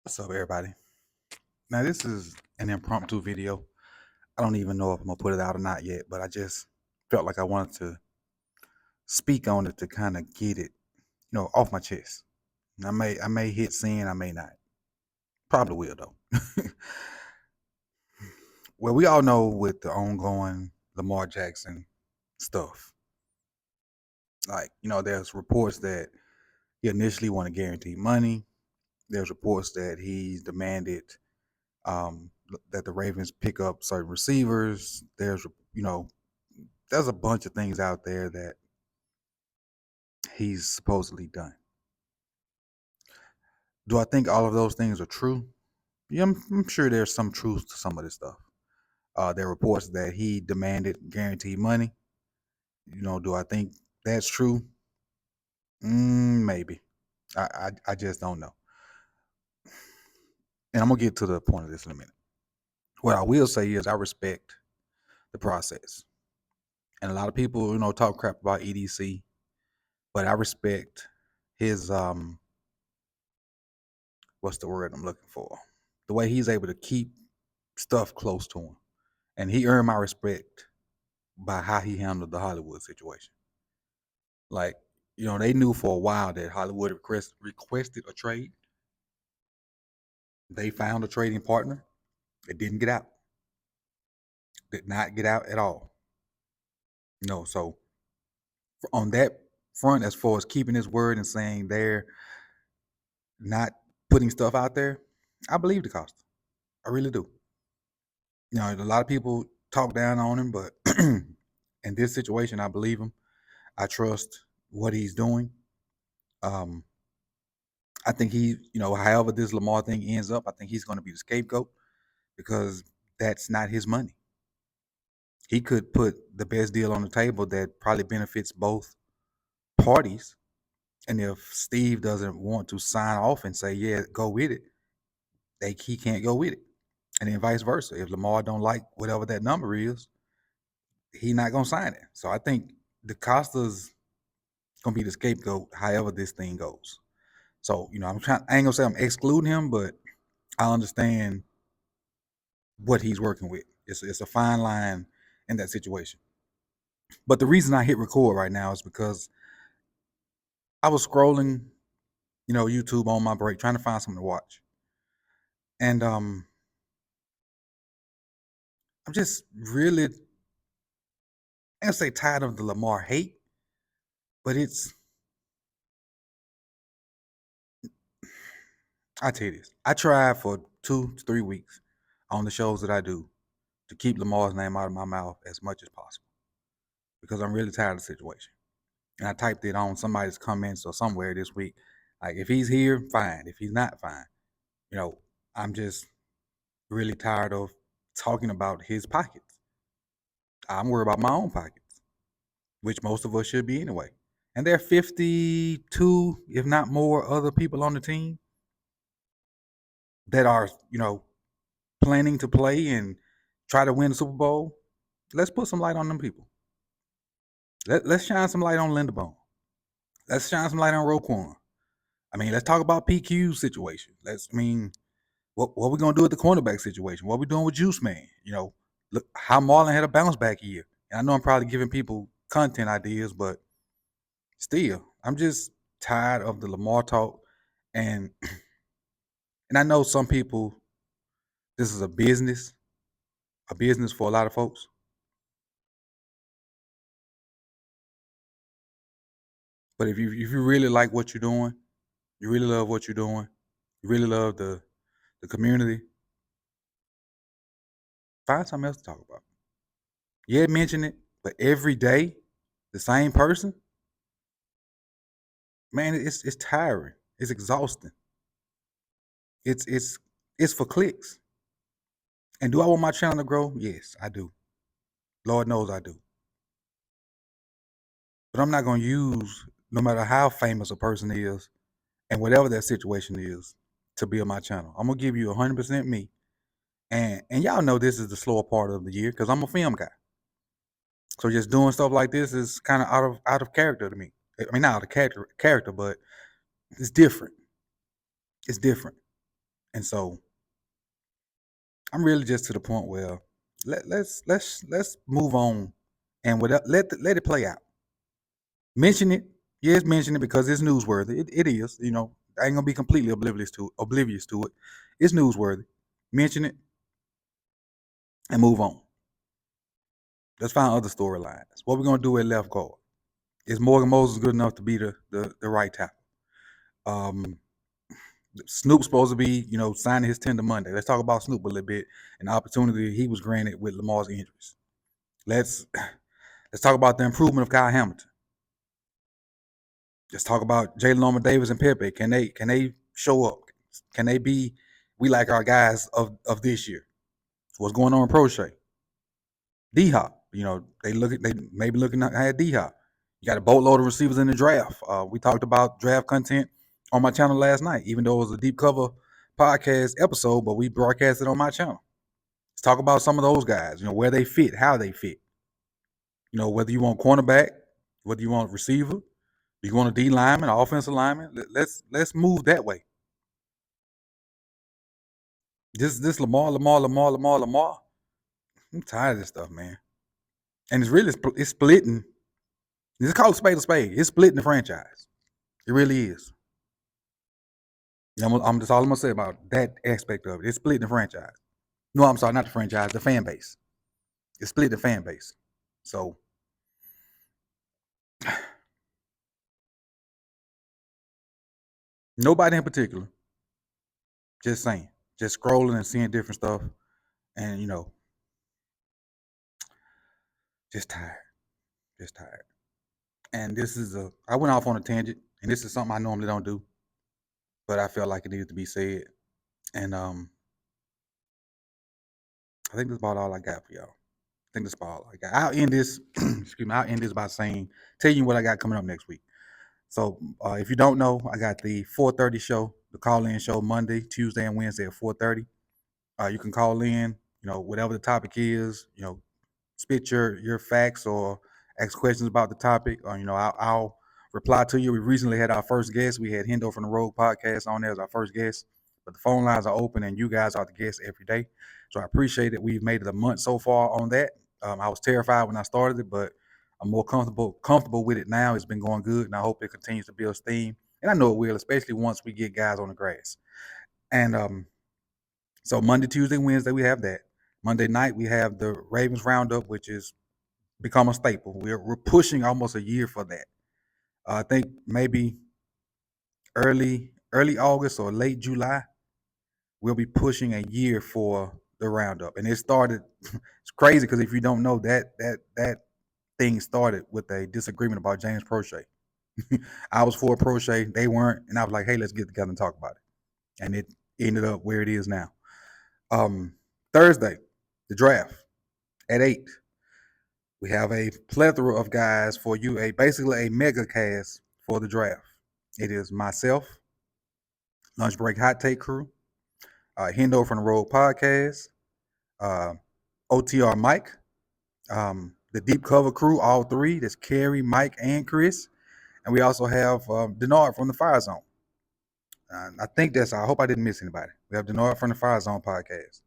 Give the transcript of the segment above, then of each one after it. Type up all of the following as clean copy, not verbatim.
What's up, everybody? Now, this is an impromptu video. I don't even know if I'm gonna put it out or not yet, but I just felt like I wanted to speak on it to kind of get it, off my chest. And I may hit send, I may not. Probably will though. Well, we all know with the ongoing Lamar Jackson stuff, there's reports that he initially wanted guaranteed money. There's reports that he demanded that the Ravens pick up certain receivers. There's a bunch of things out there that he's supposedly done. Do I think all of those things are true? Yeah, I'm sure there's some truth to some of this stuff. There are reports that he demanded guaranteed money. Do I think that's true? Maybe. I just don't know. And I'm gonna get to the point of this in a minute. What I will say is I respect the process. And a lot of people, talk crap about EDC, but I respect his what's the word I'm looking for? The way he's able to keep stuff close to him. And he earned my respect by how he handled the Hollywood situation. Like, they knew for a while that Hollywood requested a trade. They found a trading partner. It didn't get out. Did not get out at all. So on that front, as far as keeping his word and saying they're not putting stuff out there, I believe the Costas. I really do. A lot of people talk down on him, but in this situation, I believe him. I trust what he's doing. I think however this Lamar thing ends up, I think he's going to be the scapegoat because that's not his money. He could put the best deal on the table that probably benefits both parties. And if Steve doesn't want to sign off and say, yeah, go with it, he can't go with it. And then vice versa. If Lamar don't like whatever that number is, he's not going to sign it. So I think the Costa's going to be the scapegoat however this thing goes. So, I ain't gonna say I'm excluding him, but I understand what he's working with. It's a fine line in that situation. But the reason I hit record right now is because I was scrolling, YouTube on my break, trying to find something to watch. And I'm just really, I don't say tired of the Lamar hate, but I tell you this. I tried for 2 to 3 weeks on the shows that I do to keep Lamar's name out of my mouth as much as possible because I'm really tired of the situation. And I typed it on somebody's comments or somewhere this week. Like, if he's here, fine. If he's not, fine. I'm just really tired of talking about his pockets. I'm worried about my own pockets, which most of us should be anyway. And there are 52, if not more, other people on the team that are, planning to play and try to win the Super Bowl. Let's put some light on them people. Let's shine some light on Linderbaum. Let's shine some light on Roquan. Let's talk about PQ's situation. What we gonna do with the cornerback situation? What we doing with Juice Man? Look how Marlon had a bounce back year. And I know I'm probably giving people content ideas, but still, I'm just tired of the Lamar talk. And I know some people, this is a business for a lot of folks. But if you really like what you're doing, you really love what you're doing, you really love the community, find something else to talk about. Yeah, mention it, but every day, the same person, man, it's tiring. It's exhausting. It's for clicks. And do I want my channel to grow? Yes, I do. Lord knows I do. But I'm not gonna use, no matter how famous a person is and whatever their situation is, to build my channel. I'm gonna give you 100% me. And y'all know this is the slower part of the year because I'm a film guy. So just doing stuff like this is kind of out of character to me. Not out of character, but it's different. It's different. And so I'm really just to the point where let's move on and let it play out. Mention it. Yes, mention it because it's newsworthy. It is. I ain't gonna be completely oblivious to it. It's newsworthy. Mention it and move on. Let's find other storylines. What we're gonna do at left guard? Is Morgan Moses good enough to be the right tackle? Snoop's supposed to be, signing his tender Monday. Let's talk about Snoop a little bit and the opportunity he was granted with Lamar's injuries. Let's talk about the improvement of Kyle Hamilton. Let's talk about Jalen Norman Davis and Pepe. Can they show up? Can they be we like our guys of this year? What's going on in Pro Shay? D Hop. They maybe looking at D Hop. You got a boatload of receivers in the draft. We talked about draft content on my channel last night, even though it was a deep cover podcast episode, but we broadcasted on my channel. Let's talk about some of those guys, where they fit, how they fit. Whether you want cornerback, whether you want receiver, you want a D lineman, offensive lineman, let's move that way. This Lamar. I'm tired of this stuff, man. And it's splitting. It's called a spade. It's splitting the franchise. It really is. I'm just all I'm gonna say about that aspect of it. It's splitting the franchise. No, I'm sorry, not the franchise, the fan base. It's split the fan base. So nobody in particular. Just saying. Just scrolling and seeing different stuff. And just tired. Just tired. And I went off on a tangent, and this is something I normally don't do. But I felt like it needed to be said. And I think that's about all I got for y'all. I think that's about all I got. I'll end this, I'll end this by tell you what I got coming up next week. So if you don't know, I got the 4:30 show, the call-in show Monday, Tuesday, and Wednesday at 4:30. You can call in, whatever the topic is, spit your facts or ask questions about the topic, or I'll reply to you. We recently had our first guest. We had Hendo from the Rogue Podcast on there as our first guest, but the phone lines are open and you guys are the guests every day. So I appreciate it. We've made it a month so far on that. I was terrified when I started it, but I'm more comfortable with it now. It's been going good, and I hope it continues to build steam. And I know it will, especially once we get guys on the grass. And so Monday, Tuesday, Wednesday, we have that. Monday night, we have the Ravens Roundup, which is become a staple. We're pushing almost a year for that. I think maybe early August or late July, we'll be pushing a year for the Roundup. And it started. It's crazy because if you don't know that thing started with a disagreement about James Prochet. I was for Prochet, they weren't, and I was like, hey, let's get together and talk about it. And it ended up where it is now. Thursday, the draft at 8. We have a plethora of guys for you, basically a mega cast for the draft. It is myself, Lunch Break Hot Take Crew, Hendo from the Road Podcast, OTR Mike, the Deep Cover Crew, all three. That's Kerry, Mike, and Chris. And we also have Denard from the Fire Zone. I think I hope I didn't miss anybody. We have Denard from the Fire Zone Podcast.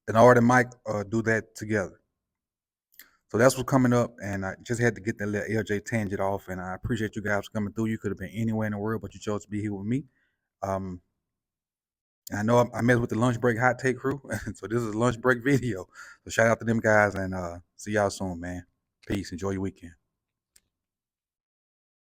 Denard and Mike do that together. So that's what's coming up, and I just had to get that little LJ tangent off, and I appreciate you guys coming through. You could have been anywhere in the world, but you chose to be here with me. And I know I met with the Lunch Break Hot Take Crew, so this is a lunch break video. So shout out to them guys, and see y'all soon, man. Peace. Enjoy your weekend.